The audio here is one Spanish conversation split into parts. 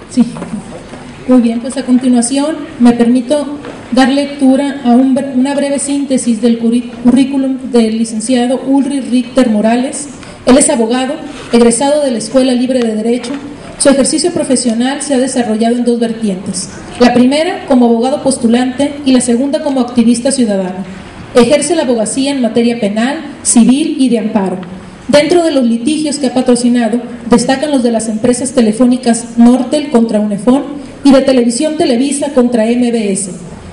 Sí. Muy bien, pues a continuación me permito dar lectura a una breve síntesis del currículum del licenciado Ulrich Richter Morales. Él es abogado, egresado de la Escuela Libre de Derecho. Su ejercicio profesional se ha desarrollado en dos vertientes. La primera como abogado postulante y la segunda como activista ciudadano. Ejerce la abogacía en materia penal, civil y de amparo. Dentro de los litigios que ha patrocinado, destacan los de las empresas telefónicas Nortel contra Unifón y de Televisión Televisa contra MBS,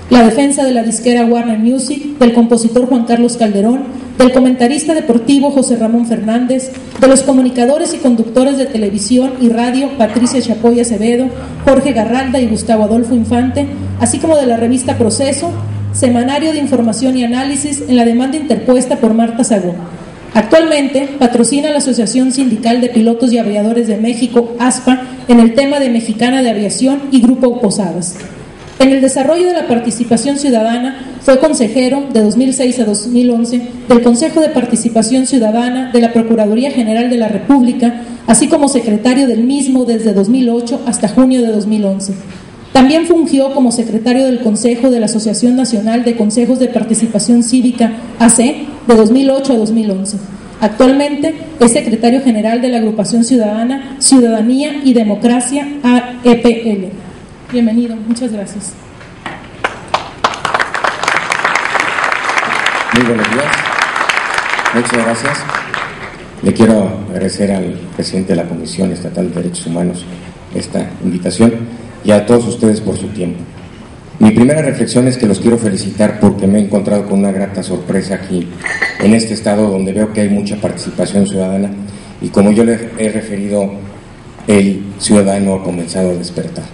la defensa de la disquera Warner Music, del compositor Juan Carlos Calderón, del comentarista deportivo José Ramón Fernández, de los comunicadores y conductores de televisión y radio Patricia Chapoy Acevedo, Jorge Garralda y Gustavo Adolfo Infante, así como de la revista Proceso, semanario de información y análisis en la demanda interpuesta por Marta Sagún. Actualmente patrocina la Asociación Sindical de Pilotos y Aviadores de México, ASPA, en el tema de Mexicana de Aviación y Grupo Posadas. En el desarrollo de la participación ciudadana fue consejero de 2006 a 2011 del Consejo de Participación Ciudadana de la Procuraduría General de la República, así como secretario del mismo desde 2008 hasta junio de 2011. También fungió como secretario del Consejo de la Asociación Nacional de Consejos de Participación Cívica, AC, de 2008 a 2011. Actualmente es secretario general de la Agrupación Ciudadana, Ciudadanía y Democracia, AEPL. Bienvenido, muchas gracias. Muy buenos días, muchas gracias. Le quiero agradecer al presidente de la Comisión Estatal de Derechos Humanos esta invitación y a todos ustedes por su tiempo. Mi primera reflexión es que los quiero felicitar porque me he encontrado con una grata sorpresa aquí en este estado donde veo que hay mucha participación ciudadana y como yo le he referido, el ciudadano ha comenzado a despertar.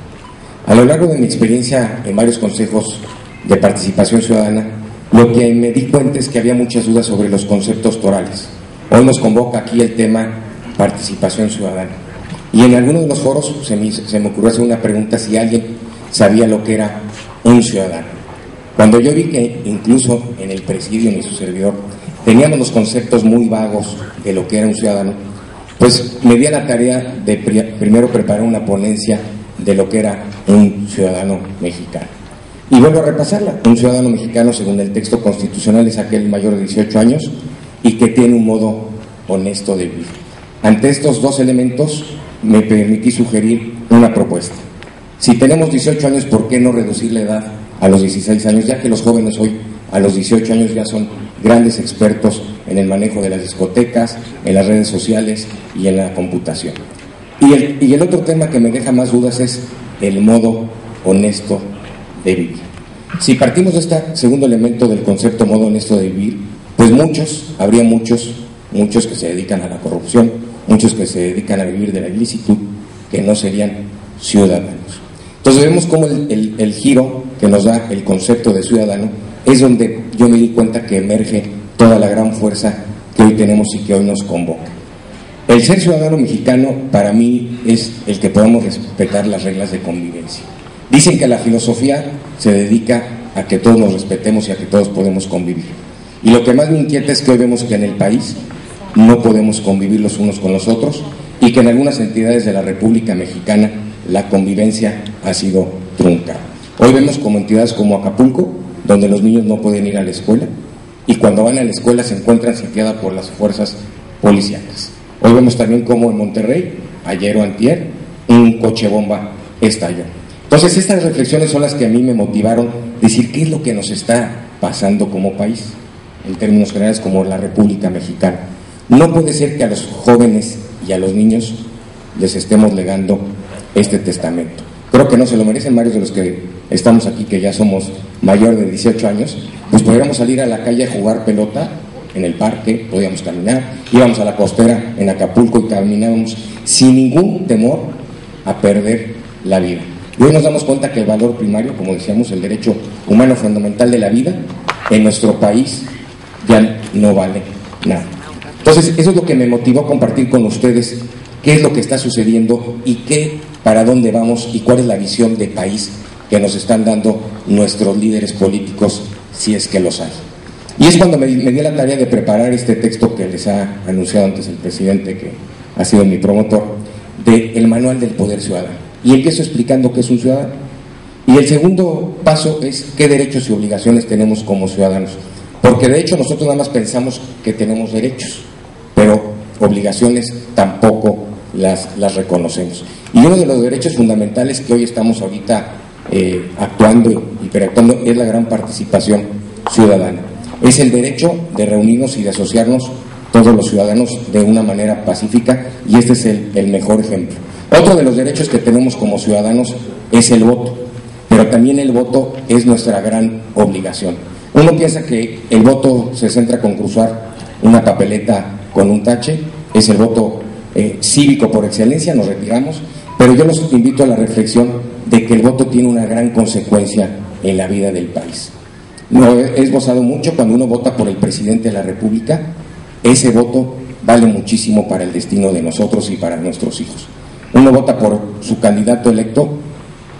A lo largo de mi experiencia en varios consejos de participación ciudadana, lo que me di cuenta es que había muchas dudas sobre los conceptos torales. Hoy nos convoca aquí el tema participación ciudadana. Y en alguno de los foros se me ocurrió hacer una pregunta si alguien sabía lo que era un ciudadano. Cuando yo vi que incluso en el presidio y su servidor teníamos los conceptos muy vagos de lo que era un ciudadano, pues me di a la tarea de primero preparar una ponencia de lo que era un ciudadano mexicano. Y vuelvo a repasarla. Un ciudadano mexicano, según el texto constitucional, es aquel mayor de 18 años y que tiene un modo honesto de vivir. Ante estos dos elementos, me permití sugerir una propuesta. Si tenemos 18 años, ¿por qué no reducir la edad a los 16 años? Ya que los jóvenes hoy, a los 18 años, ya son grandes expertos en el manejo de las discotecas, en las redes sociales y en la computación. Y el otro tema que me deja más dudas es el modo honesto de vivir. Si partimos de este segundo elemento del concepto modo honesto de vivir, pues habría muchos que se dedican a la corrupción, muchos que se dedican a vivir de la ilicitud, que no serían ciudadanos. Entonces vemos cómo el giro que nos da el concepto de ciudadano es donde yo me di cuenta que emerge toda la gran fuerza que hoy tenemos y que hoy nos convoca. El ser ciudadano mexicano para mí es el que podamos respetar las reglas de convivencia. Dicen que la filosofía se dedica a que todos nos respetemos y a que todos podemos convivir. Y lo que más me inquieta es que hoy vemos que en el país no podemos convivir los unos con los otros y que en algunas entidades de la República Mexicana la convivencia ha sido truncada. Hoy vemos como entidades como Acapulco, donde los niños no pueden ir a la escuela y cuando van a la escuela se encuentran sitiadas por las fuerzas policiales. Hoy vemos también como en Monterrey, ayer o antier, un coche bomba estalló. Entonces estas reflexiones son las que a mí me motivaron a decir qué es lo que nos está pasando como país, en términos generales como la República Mexicana. No puede ser que a los jóvenes y a los niños les estemos legando este testamento. Creo que no se lo merecen. Varios de los que estamos aquí, que ya somos mayor de 18 años, pues podríamos salir a la calle a jugar pelota en el parque, podíamos caminar, íbamos a la costera en Acapulco y caminábamos sin ningún temor a perder la vida. Y hoy nos damos cuenta que el valor primario, como decíamos, el derecho humano fundamental de la vida, en nuestro país ya no vale nada. Entonces, eso es lo que me motivó a compartir con ustedes qué es lo que está sucediendo y para dónde vamos y cuál es la visión de país que nos están dando nuestros líderes políticos, si es que los hay. Y es cuando me di la tarea de preparar este texto que les ha anunciado antes el presidente, que ha sido mi promotor, del Manual del Poder Ciudadano. y empiezo explicando qué es un ciudadano. Y el segundo paso es qué derechos y obligaciones tenemos como ciudadanos, porque de hecho nosotros nada más pensamos que tenemos derechos, pero obligaciones tampoco las reconocemos. Y uno de los derechos fundamentales que hoy estamos ahorita actuando y interactuando es la gran participación ciudadana. Es el derecho de reunirnos y de asociarnos todos los ciudadanos de una manera pacífica, y este es el mejor ejemplo. Otro de los derechos que tenemos como ciudadanos es el voto, pero también el voto es nuestra gran obligación. Uno piensa que el voto se centra con cruzar una papeleta con un tache, es el voto cívico por excelencia, nos retiramos, pero yo los invito a la reflexión de que el voto tiene una gran consecuencia en la vida del país. Lo he esbozado mucho: cuando uno vota por el presidente de la República, ese voto vale muchísimo para el destino de nosotros y para nuestros hijos. Uno vota por su candidato electo,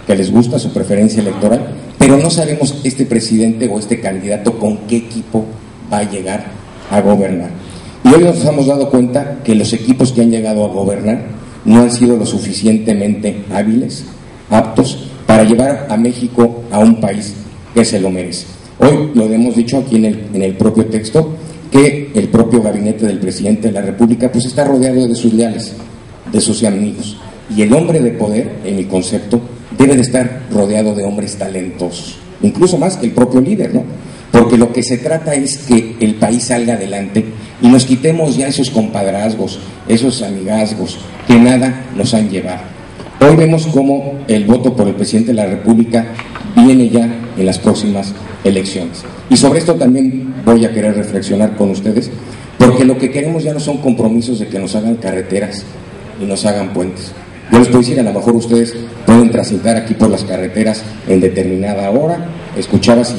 que les gusta, su preferencia electoral, pero no sabemos este presidente o este candidato con qué equipo va a llegar a gobernar. Y hoy nos hemos dado cuenta que los equipos que han llegado a gobernar no han sido lo suficientemente hábiles, aptos, para llevar a México a un país que se lo merece. Hoy lo hemos dicho aquí en el propio texto, que el propio gabinete del presidente de la República pues está rodeado de sus leales, de sus amigos, y el hombre de poder, en mi concepto, debe de estar rodeado de hombres talentosos, incluso más que el propio líder, ¿no? Porque lo que se trata es que el país salga adelante y nos quitemos ya esos compadrazgos, esos amigazgos que nada nos han llevado. Hoy vemos cómo el voto por el presidente de la República viene ya en las próximas elecciones. Y sobre esto también voy a querer reflexionar con ustedes, porque lo que queremos ya no son compromisos de que nos hagan carreteras y nos hagan puentes. Yo les puedo decir, a lo mejor ustedes pueden transitar aquí por las carreteras en determinada hora, escuchaba si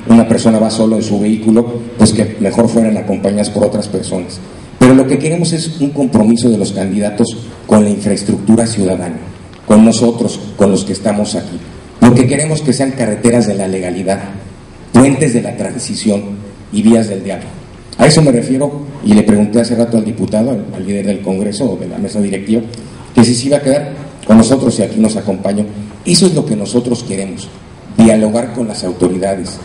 una persona va solo en su vehículo, pues que mejor fueran acompañadas por otras personas. Pero lo que queremos es un compromiso de los candidatos con la infraestructura ciudadana, con nosotros, con los que estamos aquí. Lo que queremos que sean carreteras de la legalidad, puentes de la transición y vías del diálogo. A eso me refiero, y le pregunté hace rato al diputado, al líder del Congreso o de la mesa directiva, que si se iba a quedar con nosotros y aquí nos acompañó. Eso es lo que nosotros queremos, dialogar con las autoridades,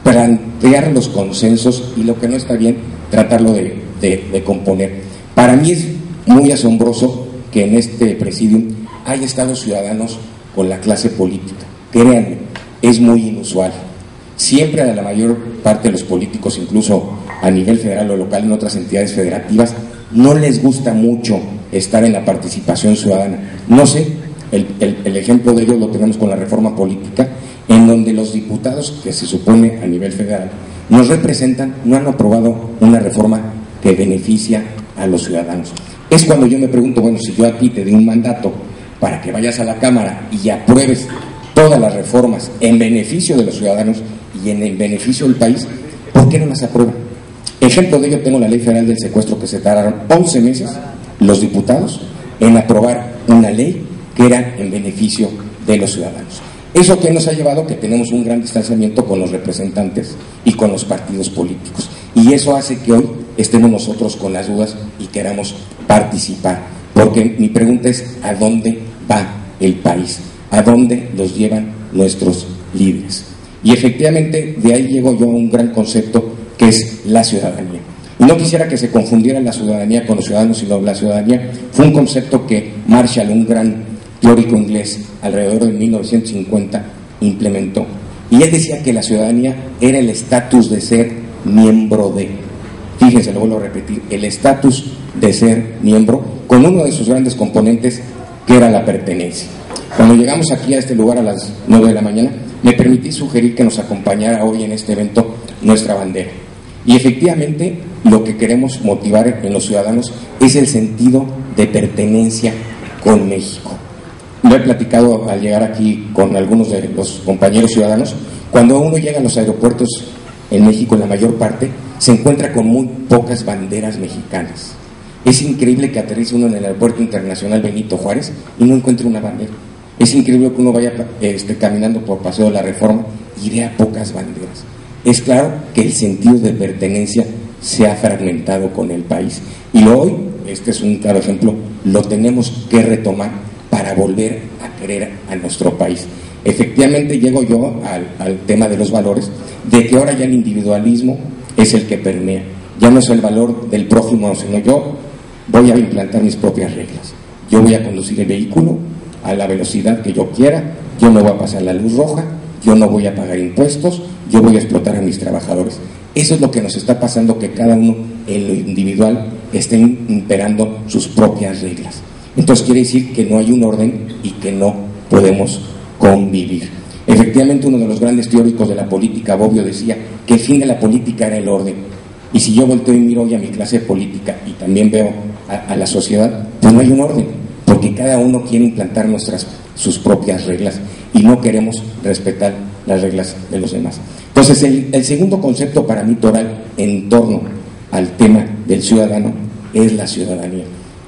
plantear los consensos y lo que no está bien, tratarlo de componer. Para mí es muy asombroso que en este presidium haya estado ciudadanos con la clase política. Créanme, es muy inusual. Siempre a la mayor parte de los políticos, incluso a nivel federal o local en otras entidades federativas, no les gusta mucho estar en la participación ciudadana. No sé, el ejemplo de ello lo tenemos con la reforma política, en donde los diputados que se supone a nivel federal nos representan no han aprobado una reforma que beneficia a los ciudadanos. Es cuando yo me pregunto, bueno, si yo a ti te di un mandato para que vayas a la Cámara y apruebes todas las reformas en beneficio de los ciudadanos y en el beneficio del país, ¿por qué no las aprueban? Ejemplo de ello tengo la Ley Federal del Secuestro, que se tardaron 11 meses los diputados en aprobar una ley que era en beneficio de los ciudadanos. ¿Eso que nos ha llevado? Que tenemos un gran distanciamiento con los representantes y con los partidos políticos. Y eso hace que hoy estemos nosotros con las dudas y queramos participar. Porque mi pregunta es, ¿a dónde va el país? ¿A dónde los llevan nuestros líderes? Y efectivamente de ahí llego yo a un gran concepto que es la ciudadanía. Y no quisiera que se confundiera la ciudadanía con los ciudadanos, sino la ciudadanía fue un concepto que Marshall, un gran teórico inglés, alrededor de 1950 implementó. Y él decía que la ciudadanía era el estatus de ser miembro de. Fíjense, lo vuelvo a repetir, el estatus de ser miembro, con uno de sus grandes componentes, que era la pertenencia. Cuando llegamos aquí a este lugar a las 9 de la mañana, me permití sugerir que nos acompañara hoy en este evento nuestra bandera. Y efectivamente, lo que queremos motivar en los ciudadanos es el sentido de pertenencia con México. Lo he platicado al llegar aquí con algunos de los compañeros ciudadanos. Cuando uno llega a los aeropuertos en México, en la mayor parte, se encuentra con muy pocas banderas mexicanas. Es increíble que aterrice uno en el aeropuerto internacional Benito Juárez y no encuentre una bandera. Es increíble que uno vaya caminando por Paseo de la Reforma y vea pocas banderas. Es claro que el sentido de pertenencia se ha fragmentado con el país. Y hoy, este es un claro ejemplo, lo tenemos que retomar para volver a querer a nuestro país. Efectivamente llego yo al tema de los valores, de que ahora ya el individualismo es el que permea, ya no es el valor del prójimo, sino yo voy a implantar mis propias reglas, yo voy a conducir el vehículo a la velocidad que yo quiera, yo no voy a pasar la luz roja, yo no voy a pagar impuestos, yo voy a explotar a mis trabajadores. Eso es lo que nos está pasando, que cada uno en lo individual esté imperando sus propias reglas. Entonces quiere decir que no hay un orden y que no podemos convivir. Efectivamente, uno de los grandes teóricos de la política, Bobbio, decía que el fin de la política era el orden. Y si yo volteo y miro hoy a mi clase política y también veo a la sociedad, pues no hay un orden, porque cada uno quiere implantar sus propias reglas y no queremos respetar las reglas de los demás. Entonces, el segundo concepto para mí, Toral, en torno al tema del ciudadano, es la ciudadanía.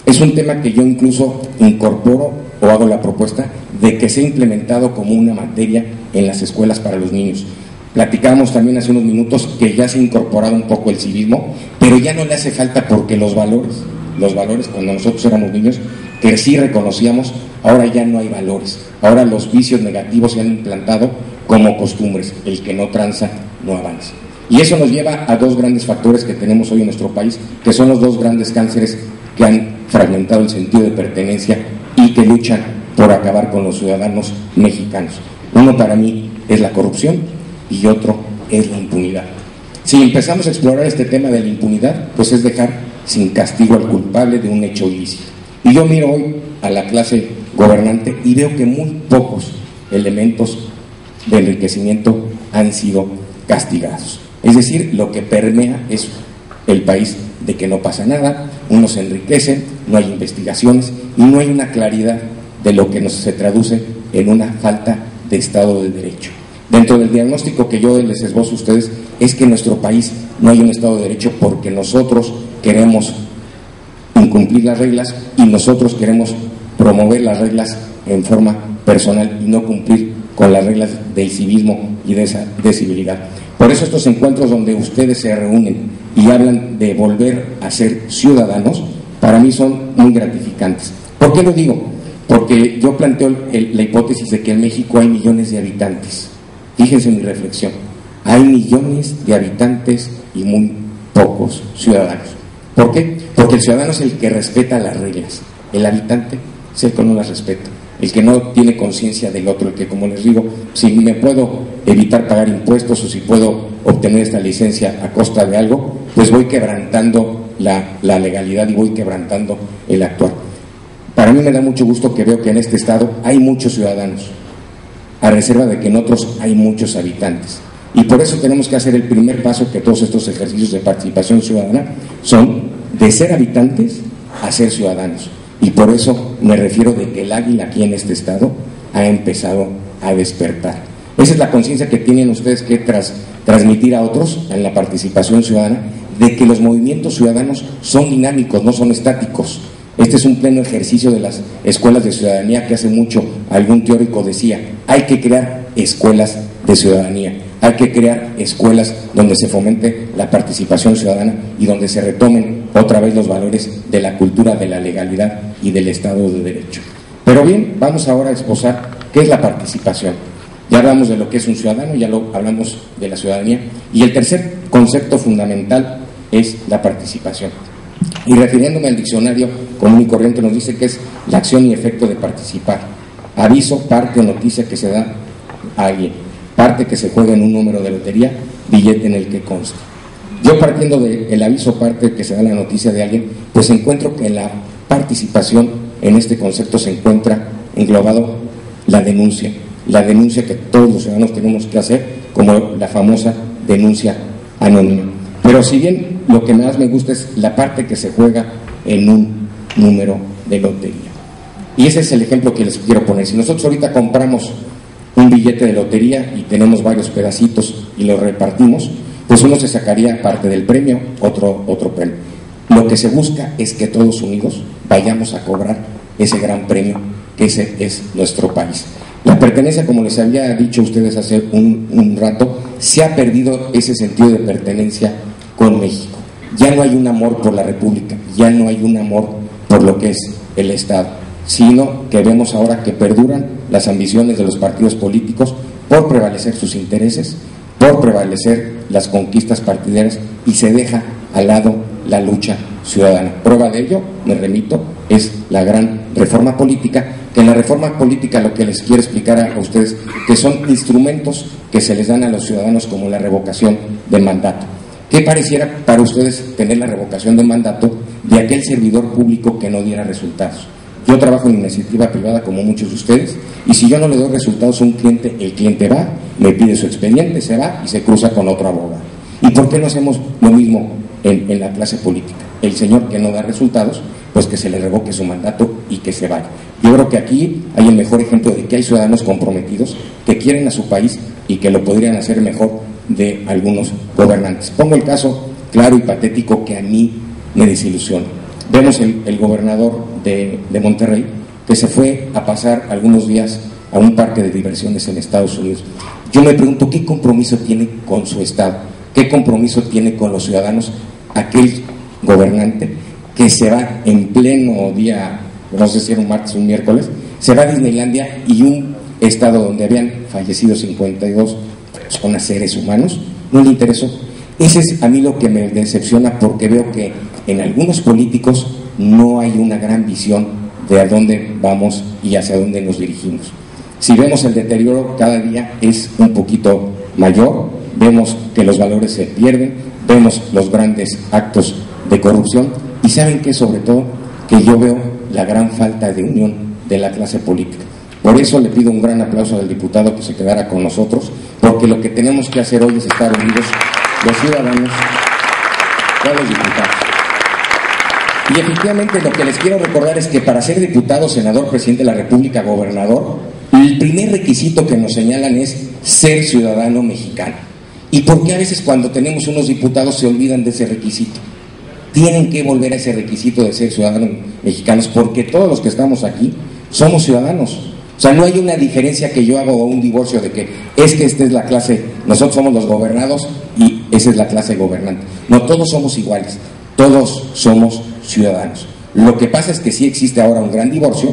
Es un tema que yo incluso incorporo o hago la propuesta de que sea implementado como una materia en las escuelas para los niños. Platicábamos también hace unos minutos que ya se ha incorporado un poco el civismo, pero ya no le hace falta, porque los valores cuando nosotros éramos niños, que sí reconocíamos, ahora ya no hay valores. Ahora los vicios negativos se han implantado como costumbres. El que no tranza no avanza. Y eso nos lleva a dos grandes factores que tenemos hoy en nuestro país, que son los dos grandes cánceres que han fragmentado el sentido de pertenencia y que luchan por acabar con los ciudadanos mexicanos. Uno para mí es la corrupción y otro es la impunidad. Si empezamos a explorar este tema de la impunidad, pues es dejar sin castigo al culpable de un hecho ilícito. Y yo miro hoy a la clase gobernante y veo que muy pocos elementos de enriquecimiento han sido castigados. Es decir, lo que permea es el país de que no pasa nada, unos se enriquecen, no hay investigaciones y no hay una claridad de lo que se traduce en una falta de Estado de Derecho. Dentro del diagnóstico que yo les esbozo a ustedes es que en nuestro país no hay un Estado de Derecho porque nosotros queremos incumplir las reglas y nosotros queremos promover las reglas en forma personal y no cumplir con las reglas del civismo y de esa de civilidad. Por eso estos encuentros donde ustedes se reúnen y hablan de volver a ser ciudadanos, para mí son muy gratificantes. ¿Por qué lo digo? Porque yo planteo la hipótesis de que en México hay millones de habitantes. Fíjense mi reflexión. Hay millones de habitantes y muy pocos ciudadanos. ¿Por qué? Porque el ciudadano es el que respeta las reglas. El habitante es el que no las respeta. El que no tiene conciencia del otro, el que, como les digo, si me puedo evitar pagar impuestos o si puedo obtener esta licencia a costa de algo, pues voy quebrantando la legalidad y voy quebrantando el actuar. Para mí me da mucho gusto que veo que en este estado hay muchos ciudadanos, a reserva de que en otros hay muchos habitantes. Y por eso tenemos que hacer el primer paso, que todos estos ejercicios de participación ciudadana son de ser habitantes a ser ciudadanos. Y por eso me refiero de que el águila aquí en este estado ha empezado a despertar. Esa es la conciencia que tienen ustedes que transmitir a otros en la participación ciudadana, de que los movimientos ciudadanos son dinámicos, no son estáticos. Este es un pleno ejercicio de las escuelas de ciudadanía que hace mucho algún teórico decía: hay que crear escuelas de ciudadanía, hay que crear escuelas donde se fomente la participación ciudadana y donde se retomen otra vez los valores de la cultura, de la legalidad y del Estado de Derecho. Pero bien, vamos ahora a esbozar qué es la participación. Ya hablamos de lo que es un ciudadano, ya lo hablamos de la ciudadanía, y el tercer concepto fundamental es la participación. Y refiriéndome al diccionario común y corriente, nos dice que es la acción y efecto de participar. Aviso, parte o noticia que se da a alguien, parte que se juega en un número de lotería, billete en el que consta. Yo, partiendo del aviso, parte que se da la noticia de alguien, pues encuentro que en la participación, en este concepto, se encuentra englobado la denuncia que todos los ciudadanos tenemos que hacer, como la famosa denuncia anónima. Pero si bien lo que más me gusta es la parte que se juega en un número de lotería. Y ese es el ejemplo que les quiero poner. Si nosotros ahorita compramos un billete de lotería y tenemos varios pedacitos y los repartimos, pues uno se sacaría parte del premio, otro premio. Lo que se busca es que todos unidos vayamos a cobrar ese gran premio, que ese es nuestro país. La pertenencia, como les había dicho a ustedes hace un rato, se ha perdido ese sentido de pertenencia con México. Ya no hay un amor por la República, ya no hay un amor por lo que es el Estado. sino que vemos ahora que perduran las ambiciones de los partidos políticos por prevalecer sus intereses, por prevalecer las conquistas partidarias, y se deja al lado la lucha ciudadana. Prueba de ello, me remito, es la gran reforma política, que en la reforma política lo que les quiero explicar a ustedes, que son instrumentos que se les dan a los ciudadanos, como la revocación del mandato. ¿Qué pareciera para ustedes tener la revocación de mandato de aquel servidor público que no diera resultados? Yo trabajo en iniciativa privada como muchos de ustedes, y si yo no le doy resultados a un cliente, el cliente va, me pide su expediente, se va y se cruza con otro abogado. ¿Y por qué no hacemos lo mismo en la clase política? El señor que no da resultados, pues que se le revoque su mandato y que se vaya. Yo creo que aquí hay el mejor ejemplo de que hay ciudadanos comprometidos que quieren a su país y que lo podrían hacer mejor de algunos gobernantes. Pongo el caso claro y patético que a mí me desilusiona. Vemos el gobernador de Monterrey, que se fue a pasar algunos días a un parque de diversiones en Estados Unidos. Yo me pregunto, ¿qué compromiso tiene con su estado? ¿Qué compromiso tiene con los ciudadanos aquel gobernante que se va en pleno día, no sé si era un martes o un miércoles, se va a Disneylandia, y un estado donde habían fallecido 52 personas, seres humanos, no le interesó? Ese es a mí lo que me decepciona, porque veo que en algunos políticos no hay una gran visión de a dónde vamos y hacia dónde nos dirigimos. Si vemos el deterioro cada día es un poquito mayor, vemos que los valores se pierden, vemos los grandes actos de corrupción, y saben que sobre todo que yo veo la gran falta de unión de la clase política. Por eso le pido un gran aplauso al diputado que se quedara con nosotros, porque lo que tenemos que hacer hoy es estar unidos los ciudadanos con los diputados. Y efectivamente lo que les quiero recordar es que para ser diputado, senador, presidente de la República, gobernador, el primer requisito que nos señalan es ser ciudadano mexicano. ¿Y por qué a veces cuando tenemos unos diputados se olvidan de ese requisito? Tienen que volver a ese requisito de ser ciudadanos mexicanos, porque todos los que estamos aquí somos ciudadanos. O sea, no hay una diferencia que yo haga o un divorcio de que esta es la clase, nosotros somos los gobernados y esa es la clase gobernante. No, todos somos iguales, todos somos ciudadanos. Lo que pasa es que sí existe ahora un gran divorcio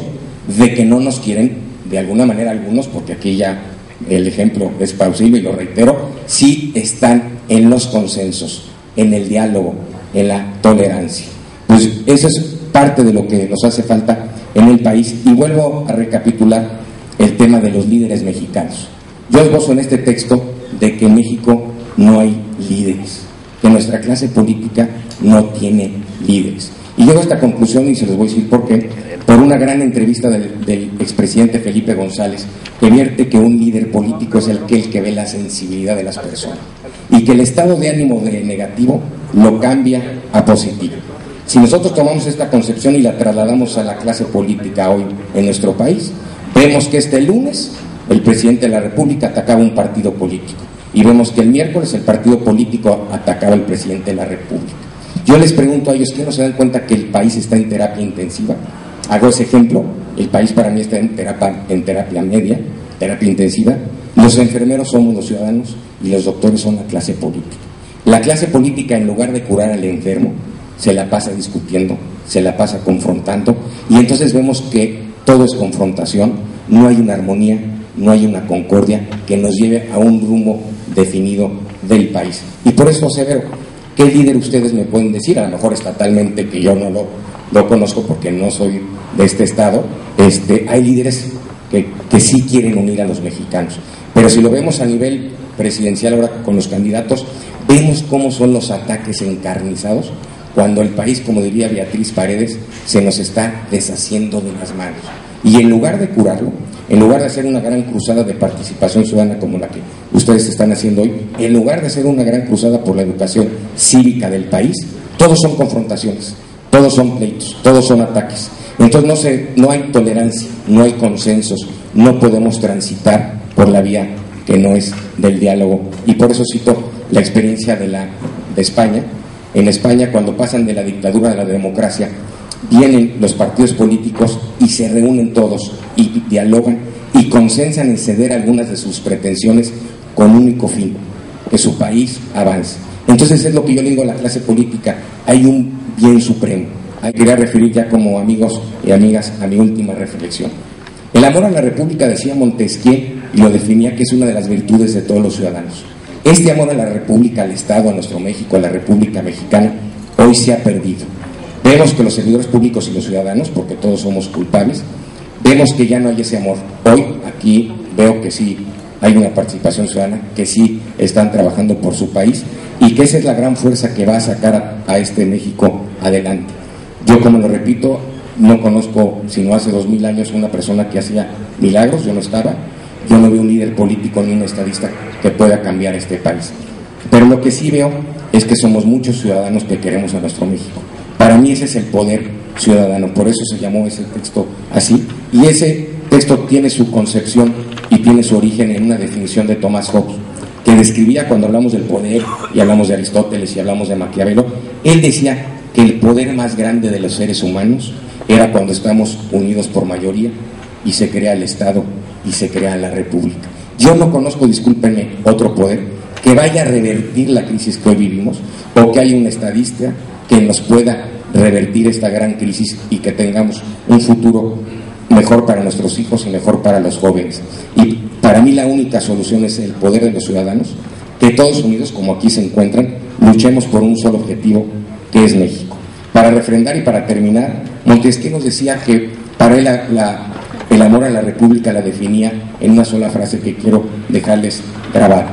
de que no nos quieren, de alguna manera algunos, porque aquí ya el ejemplo es plausible y lo reitero, sí están en los consensos, en el diálogo, en la tolerancia. Pues eso es parte de lo que nos hace falta en el país. Y vuelvo a recapitular el tema de los líderes mexicanos. Yo esbozo en este texto de que en México no hay líderes, que nuestra clase política no tiene líderes. Y llego a esta conclusión y se los voy a decir por qué, por una gran entrevista del expresidente Felipe González, que vierte que un líder político es aquel que ve la sensibilidad de las personas y que el estado de ánimo de negativo lo cambia a positivo. Si nosotros tomamos esta concepción y la trasladamos a la clase política hoy en nuestro país, vemos que este lunes el presidente de la República atacaba un partido político, y vemos que el miércoles el partido político atacaba al presidente de la República. Yo les pregunto a ellos, ¿qué no se dan cuenta que el país está en terapia intensiva? Hago ese ejemplo, el país para mí está en terapia media, terapia intensiva. Los enfermeros somos los ciudadanos y los doctores son la clase política. La clase política, en lugar de curar al enfermo, se la pasa discutiendo, se la pasa confrontando, y entonces vemos que todo es confrontación, no hay una armonía, no hay una concordia que nos lleve a un rumbo definido del país. Y por eso, Severo, ¿qué líder ustedes me pueden decir? A lo mejor estatalmente, que yo no lo conozco porque no soy de este estado, hay líderes que sí quieren unir a los mexicanos, pero si lo vemos a nivel presidencial ahora con los candidatos, vemos cómo son los ataques encarnizados, cuando el país, como diría Beatriz Paredes, se nos está deshaciendo de las manos. Y en lugar de curarlo, en lugar de hacer una gran cruzada de participación ciudadana como la que ustedes están haciendo hoy, en lugar de hacer una gran cruzada por la educación cívica del país, todos son confrontaciones, todos son pleitos, todos son ataques. Entonces no hay tolerancia, no hay consensos, no podemos transitar por la vía que no es del diálogo. Y por eso cito la experiencia de España. En España, cuando pasan de la dictadura a la democracia, vienen los partidos políticos y se reúnen todos y dialogan y consensan en ceder algunas de sus pretensiones con un único fin, que su país avance. Entonces es lo que yo le digo a la clase política: hay un bien supremo, quería referir ya como amigos y amigas a mi última reflexión. El amor a la República, decía Montesquieu, y lo definía que es una de las virtudes de todos los ciudadanos. Este amor a la República, al Estado, a nuestro México, a la República Mexicana, hoy se ha perdido. Vemos que los servidores públicos y los ciudadanos, porque todos somos culpables, vemos que ya no hay ese amor. Hoy aquí veo que sí hay una participación ciudadana, que sí están trabajando por su país y que esa es la gran fuerza que va a sacar a este México adelante. Yo, como lo repito, no conozco, sino hace 2000 años, una persona que hacía milagros. Yo no estaba, yo no veo un líder político ni un estadista que pueda cambiar este país. Pero lo que sí veo es que somos muchos ciudadanos que queremos a nuestro México. Para mí ese es el poder ciudadano, por eso se llamó ese texto así, y ese texto tiene su concepción y tiene su origen en una definición de Thomas Hobbes, que describía, cuando hablamos del poder y hablamos de Aristóteles y hablamos de Maquiavelo, él decía que el poder más grande de los seres humanos era cuando estamos unidos por mayoría y se crea el Estado y se crea la República. Yo no conozco, discúlpenme, otro poder que vaya a revertir la crisis que hoy vivimos, o que haya un estadista que nos pueda revertir esta gran crisis y que tengamos un futuro mejor para nuestros hijos y mejor para los jóvenes. Y para mí la única solución es el poder de los ciudadanos, que todos unidos, como aquí se encuentran, luchemos por un solo objetivo, que es México. Para refrendar y para terminar, Montesquieu nos decía que para él el amor a la República la definía en una sola frase que quiero dejarles grabada: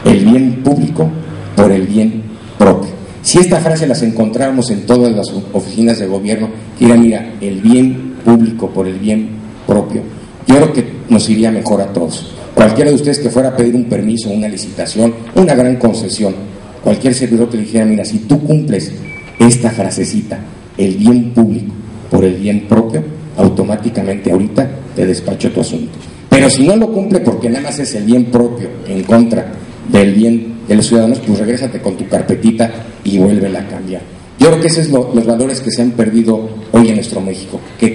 el bien público por el bien propio. Si esta frase las encontráramos en todas las oficinas de gobierno, que era, mira, el bien público por el bien propio, yo creo que nos iría mejor a todos. Cualquiera de ustedes que fuera a pedir un permiso, una licitación, una gran concesión, cualquier servidor que dijera, mira, si tú cumples esta frasecita, el bien público por el bien propio, automáticamente ahorita te despacho tu asunto. Pero si no lo cumple porque nada más es el bien propio en contra del bien de los ciudadanos, pues regrésate con tu carpetita y vuélvela a cambiar. Yo creo que esos son los valores que se han perdido hoy en nuestro México, que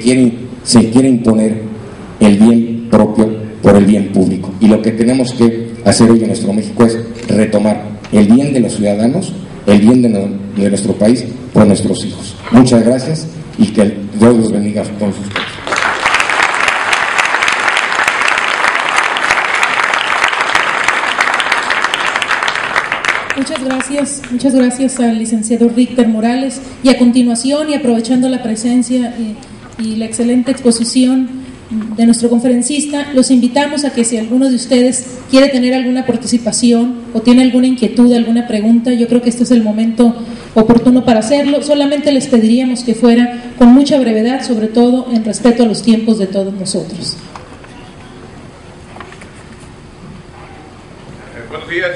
se quiere imponer el bien propio por el bien público. Y lo que tenemos que hacer hoy en nuestro México es retomar el bien de los ciudadanos, el bien de nuestro país por nuestros hijos. Muchas gracias y que Dios los bendiga a todos ustedes. Muchas gracias al licenciado Richter Morales, y a continuación, y aprovechando la presencia y la excelente exposición de nuestro conferencista, los invitamos a que si alguno de ustedes quiere tener alguna participación o tiene alguna inquietud, alguna pregunta, yo creo que este es el momento oportuno para hacerlo. Solamente les pediríamos que fuera con mucha brevedad, sobre todo en respeto a los tiempos de todos nosotros. Buenos días.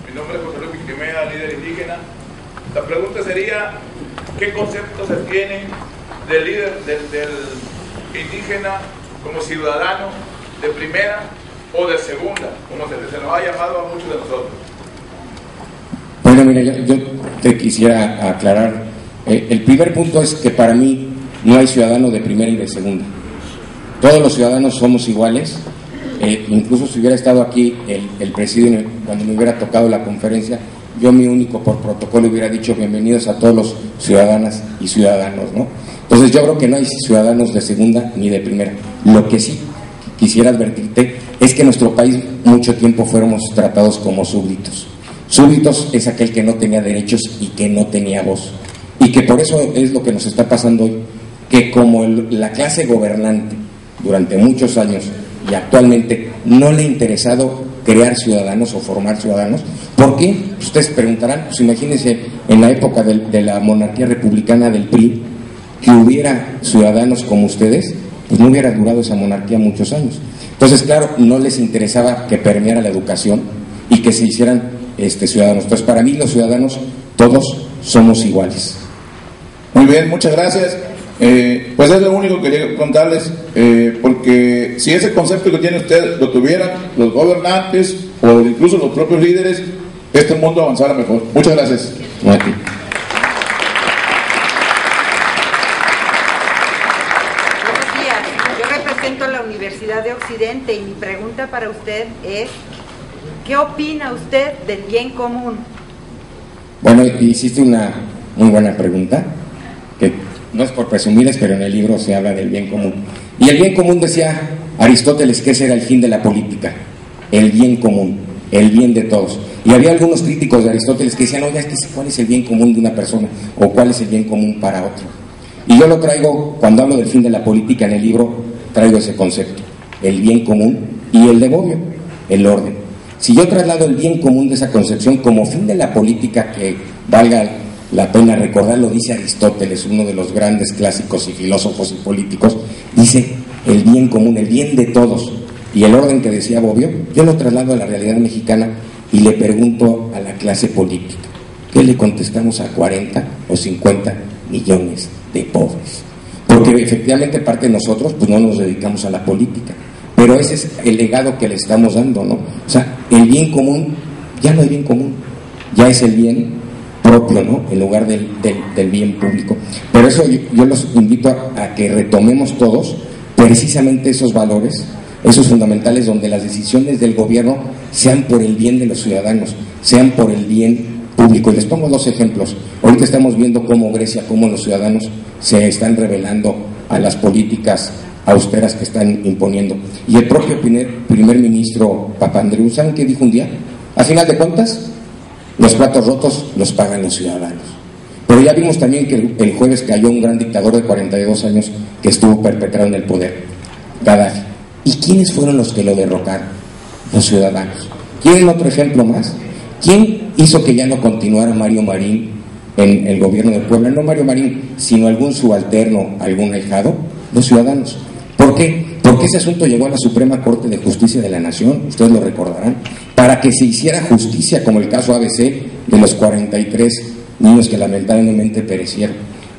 Mi nombre es José Luis Quimeda, líder indígena. La pregunta sería, ¿qué concepto se tiene del líder, del indígena como ciudadano de primera o de segunda, como se nos ha llamado a muchos de nosotros? Bueno, mira, yo te quisiera aclarar. El primer punto es que para mí no hay ciudadano de primera y de segunda. Todos los ciudadanos somos iguales. Incluso si hubiera estado aquí el presidente cuando me hubiera tocado la conferencia, yo mi único por protocolo hubiera dicho bienvenidos a todos los ciudadanas y ciudadanos, ¿no? Entonces yo creo que no hay ciudadanos de segunda ni de primera. Lo que sí quisiera advertirte es que en nuestro país mucho tiempo fuéramos tratados como súbditos. Súbditos es aquel que no tenía derechos y que no tenía voz, y que por eso es lo que nos está pasando hoy, que como la clase gobernante durante muchos años y actualmente no le ha interesado crear ciudadanos o formar ciudadanos. ¿Por qué? Ustedes preguntarán, pues imagínense en la época de la monarquía republicana del PRI, que hubiera ciudadanos como ustedes, pues no hubiera durado esa monarquía muchos años. Entonces, claro, no les interesaba que permeara la educación y que se hicieran ciudadanos. Entonces, para mí los ciudadanos todos somos iguales. Muy bien, muchas gracias. Pues es lo único que quería contarles, porque si ese concepto que tiene usted lo tuvieran los gobernantes o incluso los propios líderes, este mundo avanzara mejor. Muchas gracias. Buenos días, yo represento a la Universidad de Occidente y mi pregunta para usted es, ¿qué opina usted del bien común? Bueno, hiciste una muy buena pregunta, que no es por presumirles, pero en el libro se habla del bien común. Y el bien común, decía Aristóteles, que ese era el fin de la política, el bien común, el bien de todos. Y había algunos críticos de Aristóteles que decían, oiga, ¿cuál es el bien común de una persona? ¿O cuál es el bien común para otro? Y yo lo traigo, cuando hablo del fin de la política en el libro, traigo ese concepto, el bien común y el de Bobbio, el orden. Si yo traslado el bien común de esa concepción como fin de la política, que valga la pena recordarlo, dice Aristóteles, uno de los grandes clásicos y filósofos y políticos, dice el bien común, el bien de todos, y el orden que decía Bobbio, yo lo traslado a la realidad mexicana y le pregunto a la clase política, ¿qué le contestamos a 40 o 50 millones de pobres? Porque efectivamente parte de nosotros pues no nos dedicamos a la política, pero ese es el legado que le estamos dando, ¿no? O sea, el bien común, ya no hay bien común, ya es el bien propio, ¿no? En lugar del bien público. Pero eso yo los invito a que retomemos todos precisamente esos valores, esos fundamentales, donde las decisiones del gobierno sean por el bien de los ciudadanos, sean por el bien público. Y les pongo dos ejemplos. Ahorita estamos viendo cómo Grecia, cómo los ciudadanos se están rebelando a las políticas austeras que están imponiendo. Y el propio primer ministro Papandreou, ¿saben qué dijo un día? A final de cuentas, los platos rotos los pagan los ciudadanos. Pero ya vimos también que el jueves cayó un gran dictador de 42 años que estuvo perpetrado en el poder, Gaddafi. ¿Y quiénes fueron los que lo derrocaron? Los ciudadanos. ¿Quieren otro ejemplo más? ¿Quién hizo que ya no continuara Mario Marín en el gobierno de Puebla? No Mario Marín, sino algún subalterno, algún ahijado, los ciudadanos. ¿Por qué? Porque ese asunto llegó a la Suprema Corte de Justicia de la Nación, ustedes lo recordarán, para que se hiciera justicia, como el caso ABC de los 43 niños que lamentablemente perecieron.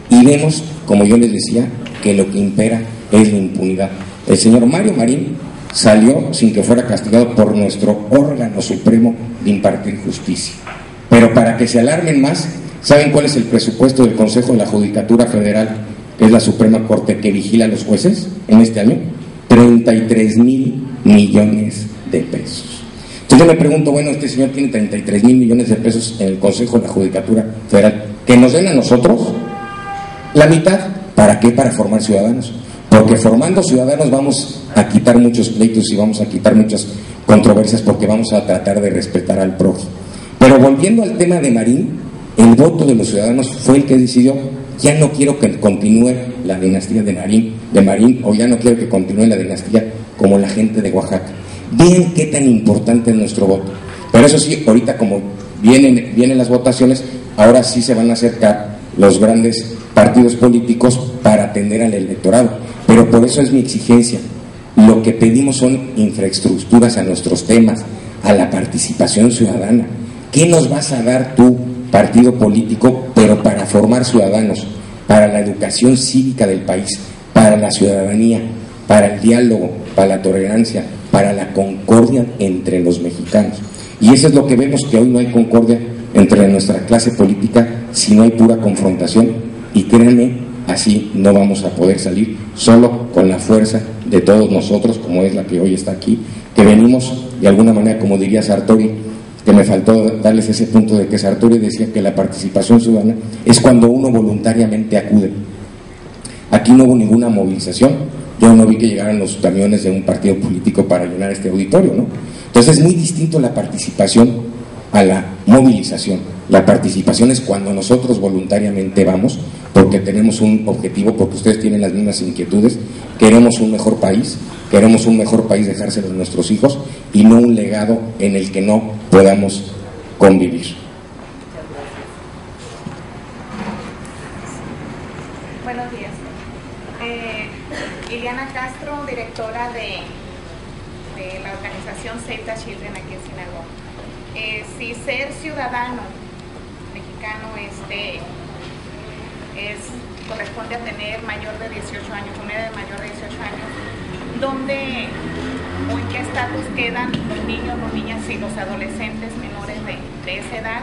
Y vemos, como yo les decía, que lo que impera es la impunidad. El señor Mario Marín salió sin que fuera castigado por nuestro órgano supremo de impartir justicia. Pero para que se alarmen más, ¿saben cuál es el presupuesto del Consejo de la Judicatura Federal, que es la Suprema Corte que vigila a los jueces en este año? 33,000 millones de pesos. Entonces yo me pregunto, bueno, este señor tiene 33,000 millones de pesos en el Consejo de la Judicatura Federal, que nos den a nosotros la mitad. ¿Para qué? Para formar ciudadanos. Porque formando ciudadanos vamos a quitar muchos pleitos y vamos a quitar muchas controversias, porque vamos a tratar de respetar al prójimo. Pero volviendo al tema de Marín, el voto de los ciudadanos fue el que decidió: ya no quiero que continúe la dinastía de Marín, o ya no quiero que continúe la dinastía como la gente de Oaxaca. Vean qué tan importante es nuestro voto. Pero eso sí, ahorita como vienen las votaciones, ahora sí se van a acercar los grandes partidos políticos para atender al electorado. Pero por eso es mi exigencia. Lo que pedimos son infraestructuras a nuestros temas, a la participación ciudadana. ¿Qué nos vas a dar tú, partido político, pero para formar ciudadanos, para la educación cívica del país, para la ciudadanía, para el diálogo, para la tolerancia, para la concordia entre los mexicanos? Y eso es lo que vemos, que hoy no hay concordia entre nuestra clase política, si no hay pura confrontación. Y créanme, así no vamos a poder salir, solo con la fuerza de todos nosotros, como es la que hoy está aquí, que venimos de alguna manera, como diría Sartori, que me faltó darles ese punto de que Sartori decía que la participación ciudadana es cuando uno voluntariamente acude. Aquí no hubo ninguna movilización, yo no vi que llegaran los camiones de un partido político para llenar este auditorio, ¿no? Entonces es muy distinto la participación a la movilización. La participación es cuando nosotros voluntariamente vamos, porque tenemos un objetivo, porque ustedes tienen las mismas inquietudes, queremos un mejor país dejárselo a nuestros hijos, y no un legado en el que no podamos convivir. Buenos días. Liliana Castro, directora de la organización Save the Children aquí en Sinaloa. Si ser ciudadano mexicano corresponde a tener mayor de 18 años, una edad mayor de 18 años, ¿dónde o en qué estatus quedan los niños, las niñas y los adolescentes menores de esa edad,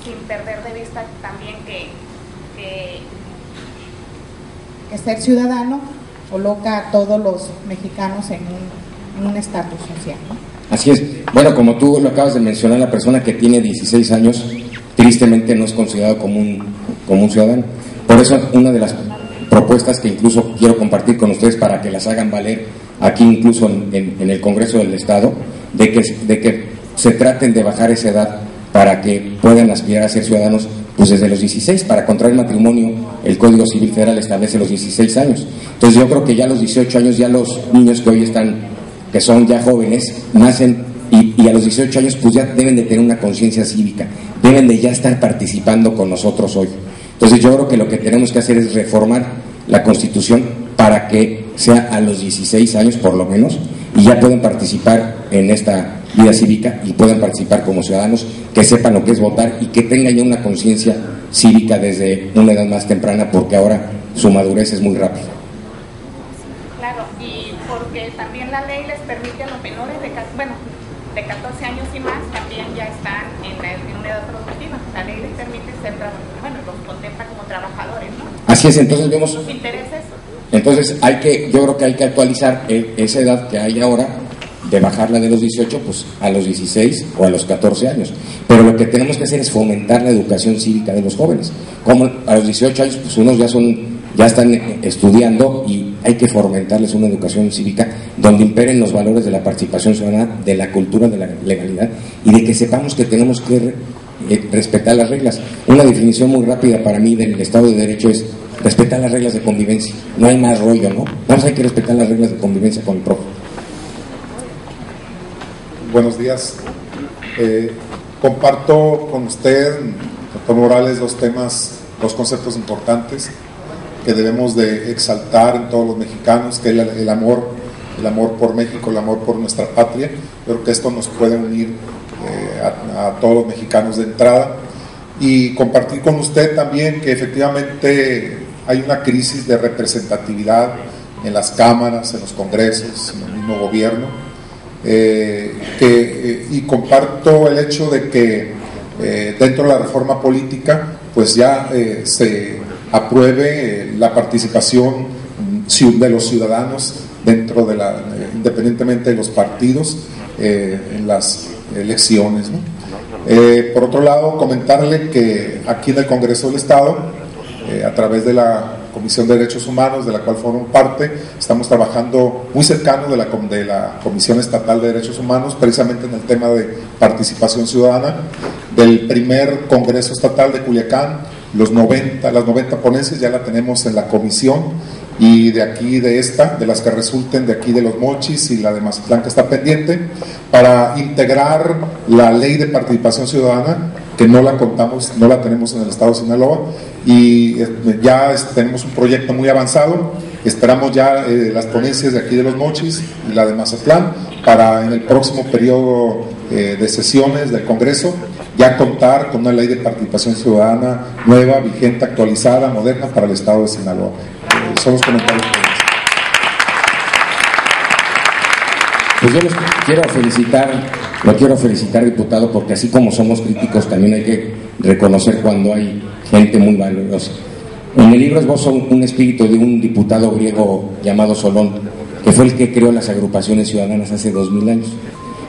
sin perder de vista también que ser ciudadano coloca a todos los mexicanos en un estatus social, ¿no? Así es. Bueno, como tú lo acabas de mencionar, la persona que tiene 16 años tristemente no es considerado como un como un ciudadano. Por eso una de las propuestas que incluso quiero compartir con ustedes para que las hagan valer aquí incluso en el Congreso del Estado, de que se traten de bajar esa edad para que puedan aspirar a ser ciudadanos pues desde los 16. Para contraer matrimonio el Código Civil Federal establece los 16 años. Entonces yo creo que ya a los 18 años ya los niños que hoy están, que son ya jóvenes, nacen y a los 18 años pues ya deben de tener una conciencia cívica, deben de ya estar participando con nosotros hoy. Entonces yo creo que lo que tenemos que hacer es reformar la Constitución para que sea a los 16 años por lo menos, y ya pueden participar en esta vida cívica y puedan participar como ciudadanos, que sepan lo que es votar y que tengan ya una conciencia cívica desde una edad más temprana, porque ahora su madurez es muy rápida. Claro, y porque también la ley les permite a los menores de 14 años y más, también ya están en una edad productiva. La ley les permite ser, los contempla como trabajadores, ¿no? Así es, entonces vemos... ¿Nos interesa eso? Entonces yo creo que hay que actualizar esa edad que hay ahora, de bajarla de los 18 pues a los 16 o a los 14 años. Pero lo que tenemos que hacer es fomentar la educación cívica de los jóvenes. Como a los 18 años pues unos ya están estudiando, y hay que fomentarles una educación cívica donde imperen los valores de la participación ciudadana, de la cultura de la legalidad, y de que sepamos que tenemos que respetar las reglas. Una definición muy rápida para mí del Estado de Derecho es respetar las reglas de convivencia. No hay más rollo, ¿no? Vamos, hay que respetar las reglas de convivencia con el prójimo. Buenos días. Comparto con usted, doctor Morales, dos conceptos importantes que debemos de exaltar en todos los mexicanos, que es el amor por México, el amor por nuestra patria. Creo que esto nos puede unir a todos los mexicanos de entrada, y compartir con usted también que efectivamente hay una crisis de representatividad en las cámaras, en los congresos, en el mismo gobierno, y comparto el hecho de que dentro de la reforma política pues ya se apruebe la participación de los ciudadanos dentro de independientemente de los partidos en las elecciones, ¿no? Por otro lado, comentarle que aquí en el Congreso del Estado, a través de la Comisión de Derechos Humanos, de la cual formo parte, estamos trabajando muy cercano de la Comisión Estatal de Derechos Humanos, precisamente en el tema de participación ciudadana, del primer Congreso Estatal de Culiacán. Las 90 ponencias ya la tenemos en la comisión, y de aquí, de las que resulten de aquí de Los Mochis y la de Mazatlán que está pendiente, para integrar la ley de participación ciudadana, que no la tenemos en el estado de Sinaloa, y ya tenemos un proyecto muy avanzado. Esperamos ya las ponencias de aquí de Los Mochis y la de Mazatlán para en el próximo periodo de sesiones del Congreso ya contar con una ley de participación ciudadana nueva, vigente, actualizada, moderna para el estado de Sinaloa. Son los comentarios. Pues yo lo quiero felicitar, diputado, porque así como somos críticos, también hay que reconocer cuando hay gente muy valiosa. En el libro esbozo un espíritu de un diputado griego llamado Solón, que fue el que creó las agrupaciones ciudadanas hace 2000 años.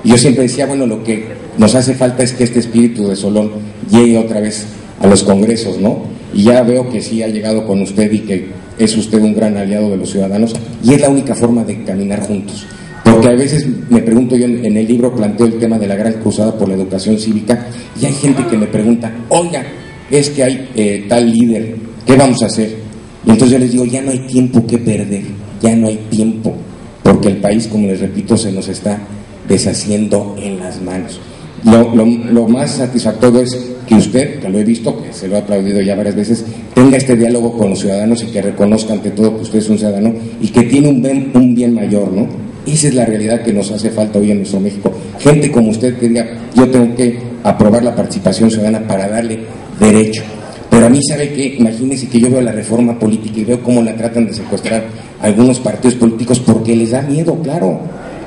Y yo siempre decía, bueno, lo que nos hace falta es que este espíritu de Solón llegue otra vez a los congresos, ¿no? Y ya veo que sí ha llegado con usted y que es usted un gran aliado de los ciudadanos, y es la única forma de caminar juntos. Porque a veces me pregunto, yo en el libro planteo el tema de la gran cruzada por la educación cívica, y hay gente que me pregunta, oiga, es que hay tal líder, ¿qué vamos a hacer? Y entonces yo les digo, ya no hay tiempo que perder, ya no hay tiempo, porque el país, como les repito, se nos está deshaciendo en las manos. Lo más satisfactorio es que usted, que lo he visto, que se lo ha aplaudido ya varias veces, tenga este diálogo con los ciudadanos y que reconozca ante todo que usted es un ciudadano y que tiene un bien mayor, ¿no? Esa es la realidad que nos hace falta hoy en nuestro México. Gente como usted que diga, yo tengo que aprobar la participación ciudadana para darle derecho. Pero a mí, ¿sabe qué? Imagínense que yo veo la reforma política y veo cómo la tratan de secuestrar algunos partidos políticos porque les da miedo, claro.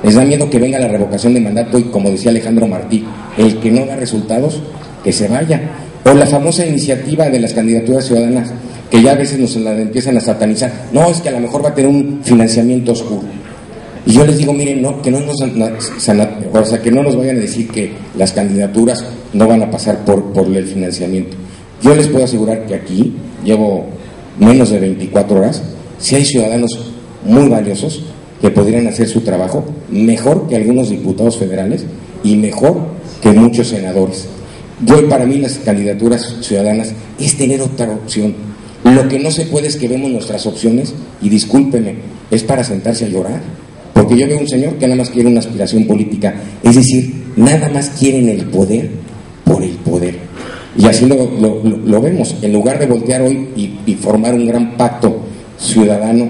Les da miedo que venga la revocación de mandato y, como decía Alejandro Martí, el que no da resultados, que se vaya. O la famosa iniciativa de las candidaturas ciudadanas, que ya a veces nos la empiezan a satanizar. No, es que a lo mejor va a tener un financiamiento oscuro. Y yo les digo, miren, no, que no nos vayan a decir que las candidaturas no van a pasar por el financiamiento. Yo les puedo asegurar que aquí, llevo menos de 24 horas, si hay ciudadanos muy valiosos que podrían hacer su trabajo mejor que algunos diputados federales y mejor que muchos senadores. Para mí las candidaturas ciudadanas es tener otra opción. Lo que no se puede es que vemos nuestras opciones y discúlpeme, es para sentarse a llorar, porque yo veo un señor que nada más quiere una aspiración política, es decir, nada más quieren el poder por el poder, y así lo vemos, en lugar de voltear hoy y formar un gran pacto ciudadano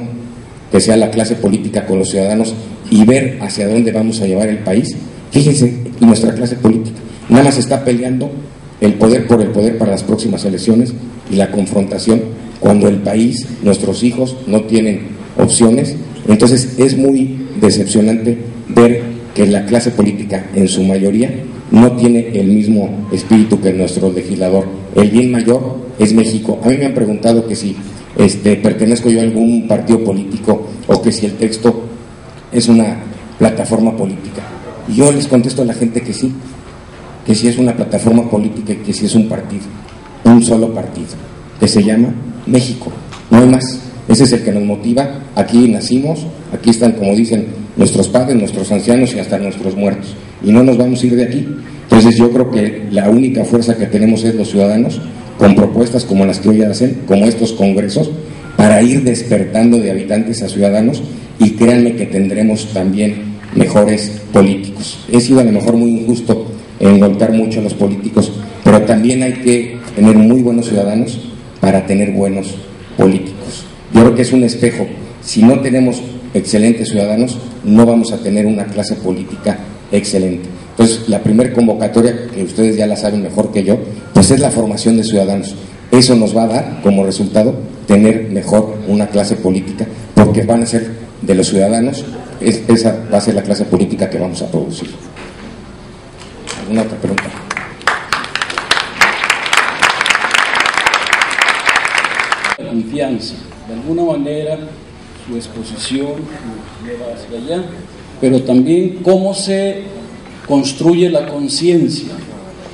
que sea la clase política con los ciudadanos y ver hacia dónde vamos a llevar el país. Fíjense, nuestra clase política nada más está peleando el poder por el poder para las próximas elecciones y la confrontación, cuando el país, nuestros hijos no tienen opciones. Entonces es muy decepcionante ver que la clase política en su mayoría no tiene el mismo espíritu que nuestro legislador. El bien mayor es México. A mí me han preguntado que si pertenezco yo a algún partido político o que si el texto es una plataforma política. Y yo les contesto a la gente que sí es una plataforma política y que sí es un partido, un solo partido, que se llama México, no hay más. Ese es el que nos motiva. Aquí nacimos, aquí están, como dicen, nuestros padres, nuestros ancianos y hasta nuestros muertos, y no nos vamos a ir de aquí. Entonces yo creo que la única fuerza que tenemos es los ciudadanos, con propuestas como las que hoy hacen, como estos congresos, para ir despertando de habitantes a ciudadanos, y créanme que tendremos también mejores políticos. He sido a lo mejor muy injusto en golpear mucho a los políticos, pero también hay que tener muy buenos ciudadanos para tener buenos políticos. Yo creo que es un espejo. Si no tenemos excelentes ciudadanos, no vamos a tener una clase política excelente. Entonces, la primera convocatoria, que ustedes ya la saben mejor que yo, pues es la formación de ciudadanos. Eso nos va a dar como resultado tener mejor una clase política, porque van a ser de los ciudadanos, esa va a ser la clase política que vamos a producir. ¿Alguna otra pregunta? La confianza, de alguna manera su exposición nos lleva hacia allá, pero también cómo se construye la conciencia,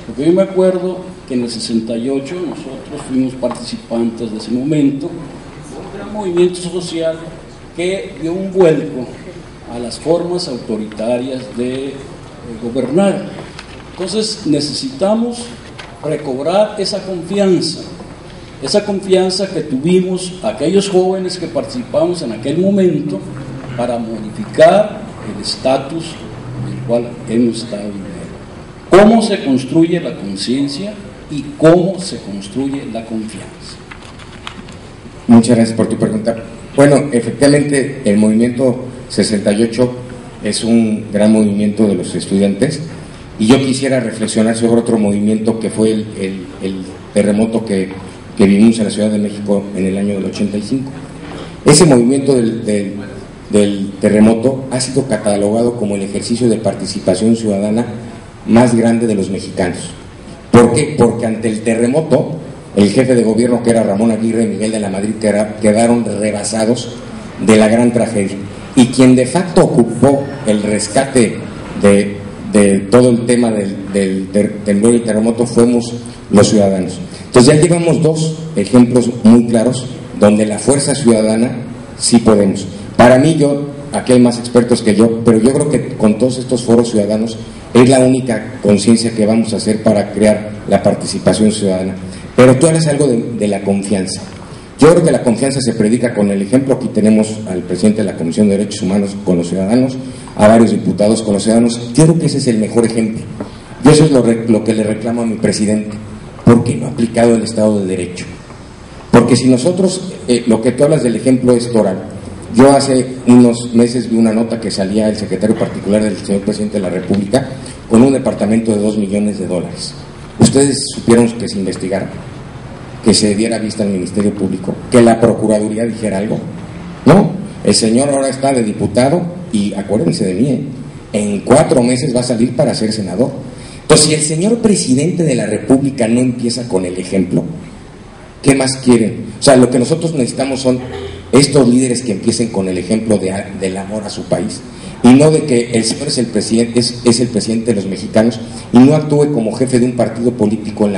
porque yo me acuerdo que en el 68 nosotros fuimos participantes de ese momento, un gran movimiento social que dio un vuelco a las formas autoritarias de gobernar. Entonces necesitamos recobrar esa confianza que tuvimos aquellos jóvenes que participamos en aquel momento para modificar el estatus en el cual hemos estado viviendo. ¿Cómo se construye la conciencia y cómo se construye la confianza? Muchas gracias por tu pregunta. Bueno, efectivamente el movimiento 68 es un gran movimiento de los estudiantes, y yo quisiera reflexionar sobre otro movimiento que fue el terremoto que vivimos en la Ciudad de México en el año del 85. Ese movimiento del terremoto ha sido catalogado como el ejercicio de participación ciudadana más grande de los mexicanos. ¿Por qué? Porque ante el terremoto, el jefe de gobierno, que era Ramón Aguirre y Miguel de la Madrid, quedaron rebasados de la gran tragedia, y quien de facto ocupó el rescate de todo el tema del temblor y terremoto fuimos los ciudadanos. Entonces ya llevamos dos ejemplos muy claros donde la fuerza ciudadana sí podemos. Para mí, aquí hay más expertos que yo, pero yo creo que con todos estos foros ciudadanos es la única conciencia que vamos a hacer para crear la participación ciudadana. Pero tú hablas algo de la confianza. Yo creo que la confianza se predica con el ejemplo. Aquí tenemos al presidente de la Comisión de Derechos Humanos con los ciudadanos, a varios diputados con los ciudadanos. Yo creo que ese es el mejor ejemplo. Y eso es lo que le reclamo a mi presidente. ¿Por qué no ha aplicado el Estado de Derecho? Porque si nosotros, lo que tú hablas del ejemplo es toral. Yo hace unos meses vi una nota que salía el secretario particular del señor presidente de la República con un departamento de $2 millones. ¿Ustedes supieron que se investigara? ¿Que se diera vista al Ministerio Público? ¿Que la Procuraduría dijera algo? No, el señor ahora está de diputado y acuérdense de mí, en 4 meses va a salir para ser senador. Entonces, si el señor presidente de la República no empieza con el ejemplo, ¿qué más quieren? O sea, lo que nosotros necesitamos son estos líderes que empiecen con el ejemplo del amor a su país, y no de que el señor es el presidente de los mexicanos y no actúe como jefe de un partido político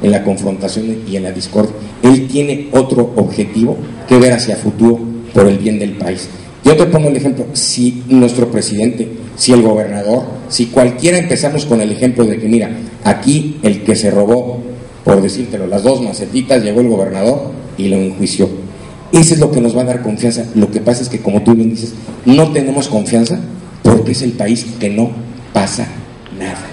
en la confrontación y en la discordia. Él tiene otro objetivo que ver hacia futuro por el bien del país. Yo te pongo el ejemplo, si nuestro presidente, si el gobernador, si cualquiera empezamos con el ejemplo de que mira, aquí el que se robó, por decírtelo, las 2 macetitas, llegó el gobernador y lo enjuició. Eso es lo que nos va a dar confianza. Lo que pasa es que, como tú bien dices, no tenemos confianza porque es el país que no pasa nada.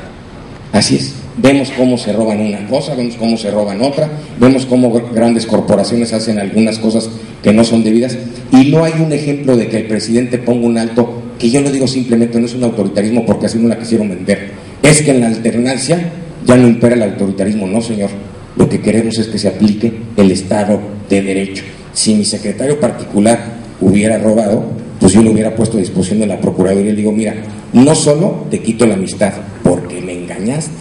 Así es. Vemos cómo se roban una cosa, vemos cómo se roban otra, vemos cómo grandes corporaciones hacen algunas cosas que no son debidas, y no hay un ejemplo de que el presidente ponga un alto, que yo lo digo simplemente, no es un autoritarismo porque así no la quisieron vender, es que en la alternancia ya no impera el autoritarismo. No, señor, lo que queremos es que se aplique el Estado de Derecho. Si mi secretario particular hubiera robado, pues yo lo hubiera puesto a disposición de la Procuraduría y le digo, mira, no solo te quito la amistad porque me engañaste.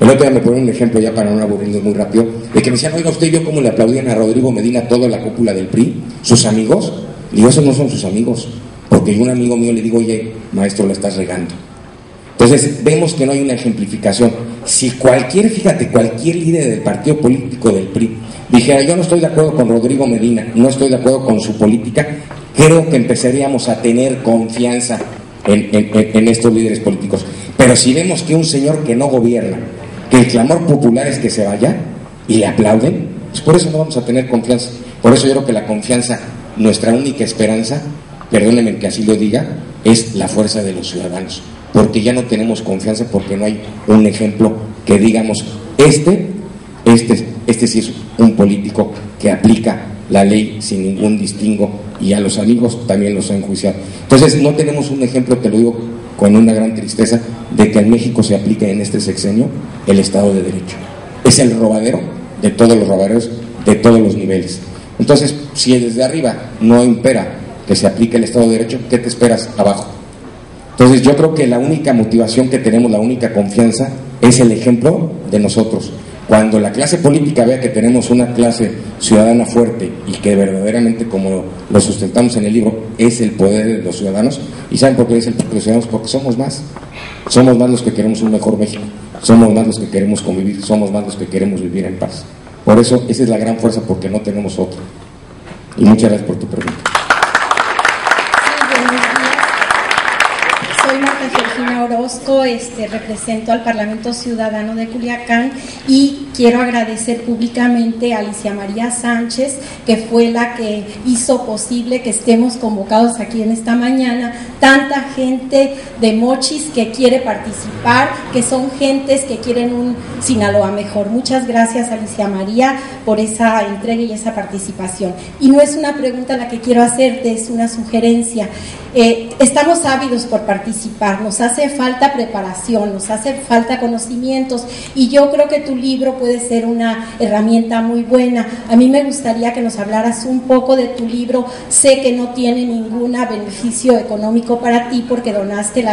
El otro día me ponen un ejemplo, ya para no aburrirnos muy rápido, de que me decían, oiga, usted vio cómo le aplaudían a Rodrigo Medina toda la cúpula del PRI, sus amigos. Le digo, esos no son sus amigos, porque yo a un amigo mío le digo, oye, maestro, la estás regando. Entonces vemos que no hay una ejemplificación. Si cualquier líder del partido político del PRI dijera, yo no estoy de acuerdo con Rodrigo Medina, no estoy de acuerdo con su política, creo que empezaríamos a tener confianza en estos líderes políticos. Pero si vemos que un señor que no gobierna, que el clamor popular es que se vaya y le aplauden, pues por eso no vamos a tener confianza. Por eso yo creo que la confianza, nuestra única esperanza, perdónenme que así lo diga, es la fuerza de los ciudadanos, porque ya no tenemos confianza, porque no hay un ejemplo que digamos, este sí es un político que aplica la ley sin ningún distingo, y a los amigos también los ha enjuiciado. Entonces no tenemos un ejemplo, te lo digo con una gran tristeza, de que en México se aplique en este sexenio el Estado de Derecho. Es el robadero de todos los robaderos, de todos los niveles. Entonces, si desde arriba no impera que se aplique el Estado de Derecho, ¿qué te esperas abajo? Entonces yo creo que la única motivación que tenemos, la única confianza, es el ejemplo de nosotros. Cuando la clase política vea que tenemos una clase ciudadana fuerte y que verdaderamente, como lo sustentamos en el libro, es el poder de los ciudadanos. ¿Y saben por qué es el poder de los ciudadanos? Porque somos más los que queremos un mejor México, somos más los que queremos convivir, somos más los que queremos vivir en paz. Por eso esa es la gran fuerza, porque no tenemos otra. Y muchas gracias por tu pregunta. Soy Marta Georgina Orozco, represento al Parlamento Ciudadano de Culiacán y quiero agradecer públicamente a Alicia María Sánchez, que fue la que hizo posible que estemos convocados aquí en esta mañana, tanta gente de Mochis que quiere participar, que son gentes que quieren un Sinaloa mejor. Muchas gracias, Alicia María, por esa entrega y esa participación. Y no es una pregunta la que quiero hacerte, es una sugerencia. Estamos ávidos por participar, nos hace falta preparación, nos hace falta conocimientos, y yo creo que tu libro puede ser una herramienta muy buena. A mí me gustaría que nos hablaras un poco de tu libro. Sé que no tiene ningún beneficio económico para ti porque donaste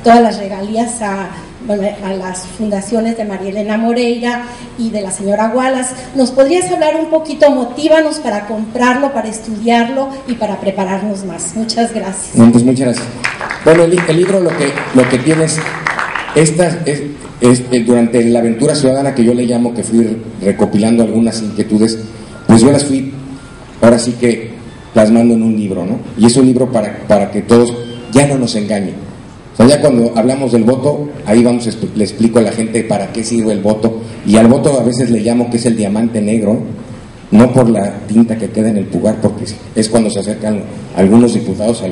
todas las regalías a las fundaciones de María Elena Moreira y de la señora Wallace. ¿Nos podrías hablar un poquito? Motívanos para comprarlo, para estudiarlo y para prepararnos más. Muchas gracias. Pues muchas gracias. Bueno, el libro lo que tienes durante la aventura ciudadana, que yo le llamo, que fui recopilando algunas inquietudes, pues yo las fui ahora sí que plasmando en un libro, ¿no? Y es un libro para que todos ya no nos engañen. O sea, ya cuando hablamos del voto, ahí le explico a la gente para qué sirve el voto, y al voto a veces le llamo que es el diamante negro, no por la tinta que queda en el pulgar, porque es cuando se acercan algunos diputados,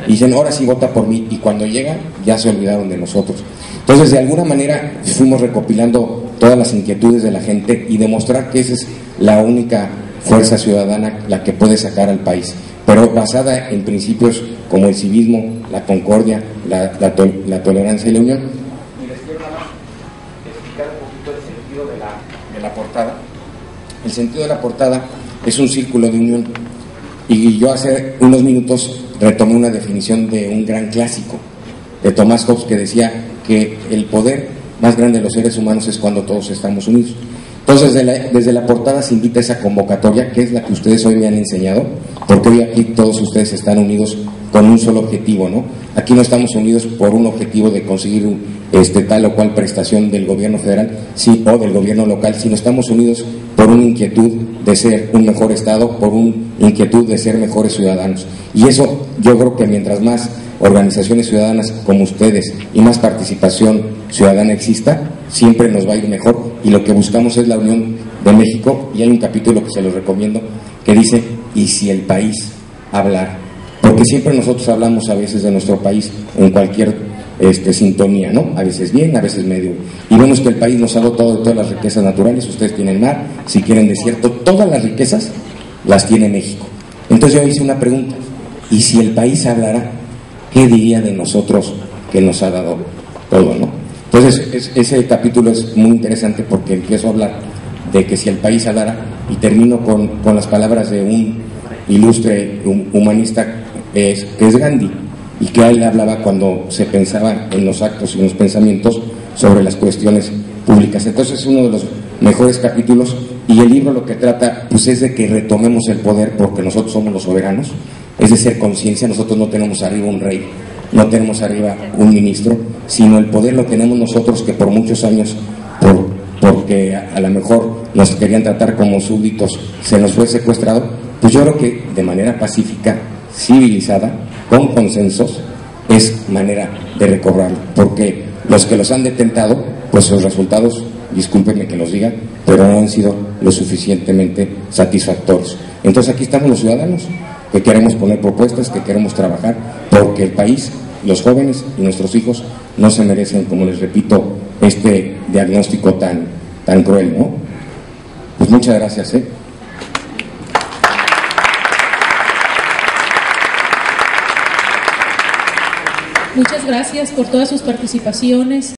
y dicen, ahora sí vota por mí, y cuando llegan ya se olvidaron de nosotros. Entonces, de alguna manera fuimos recopilando todas las inquietudes de la gente y demostrar que esa es la única fuerza ciudadana la que puede sacar al país, pero basada en principios como el civismo, la concordia, la tolerancia y la unión. Y les quiero nada más explicar un poquito el sentido de la portada. El sentido de la portada es un círculo de unión, y yo hace unos minutos retomé una definición de un gran clásico de Thomas Hobbes, que decía que el poder más grande de los seres humanos es cuando todos estamos unidos. Entonces desde la portada se invita a esa convocatoria, que es la que ustedes hoy me han enseñado, porque hoy aquí todos ustedes están unidos con un solo objetivo, ¿no? Aquí no estamos unidos por un objetivo de conseguir tal o cual prestación del gobierno federal o del gobierno local, sino estamos unidos por una inquietud de ser un mejor Estado, por una inquietud de ser mejores ciudadanos. Y eso yo creo que mientras más organizaciones ciudadanas como ustedes y más participación ciudadana exista, siempre nos va a ir mejor, y lo que buscamos es la unión de México. Y hay un capítulo que se los recomiendo que dice: ¿y si el país hablara? Porque siempre nosotros hablamos a veces de nuestro país en cualquier sintonía, ¿no? A veces bien, a veces medio, y vemos que el país nos ha dotado de todas las riquezas naturales. Ustedes tienen mar, si quieren desierto, todas las riquezas las tiene México. Entonces yo hice una pregunta: ¿y si el país hablara, qué diría de nosotros que nos ha dado todo, ¿no? Entonces ese capítulo es muy interesante porque empiezo a hablar de que si el país hablara, y termino con las palabras de un ilustre humanista que es Gandhi, y que él hablaba cuando se pensaba en los actos y en los pensamientos sobre las cuestiones públicas. Entonces es uno de los mejores capítulos, y el libro lo que trata pues es de que retomemos el poder, porque nosotros somos los soberanos, es de ser conciencia. Nosotros no tenemos arriba un rey, no tenemos arriba un ministro, sino el poder lo tenemos nosotros, que por muchos años, porque a lo mejor nos querían tratar como súbditos, se nos fue secuestrado. Pues yo creo que de manera pacífica, civilizada, con consensos, es manera de recobrarlo, porque los que los han detentado, pues sus resultados, discúlpenme que los diga, pero no han sido lo suficientemente satisfactorios. Entonces aquí estamos los ciudadanos, que queremos poner propuestas, que queremos trabajar, porque el país, los jóvenes y nuestros hijos no se merecen, como les repito, este diagnóstico tan cruel, ¿no? Pues muchas gracias, Muchas gracias por todas sus participaciones.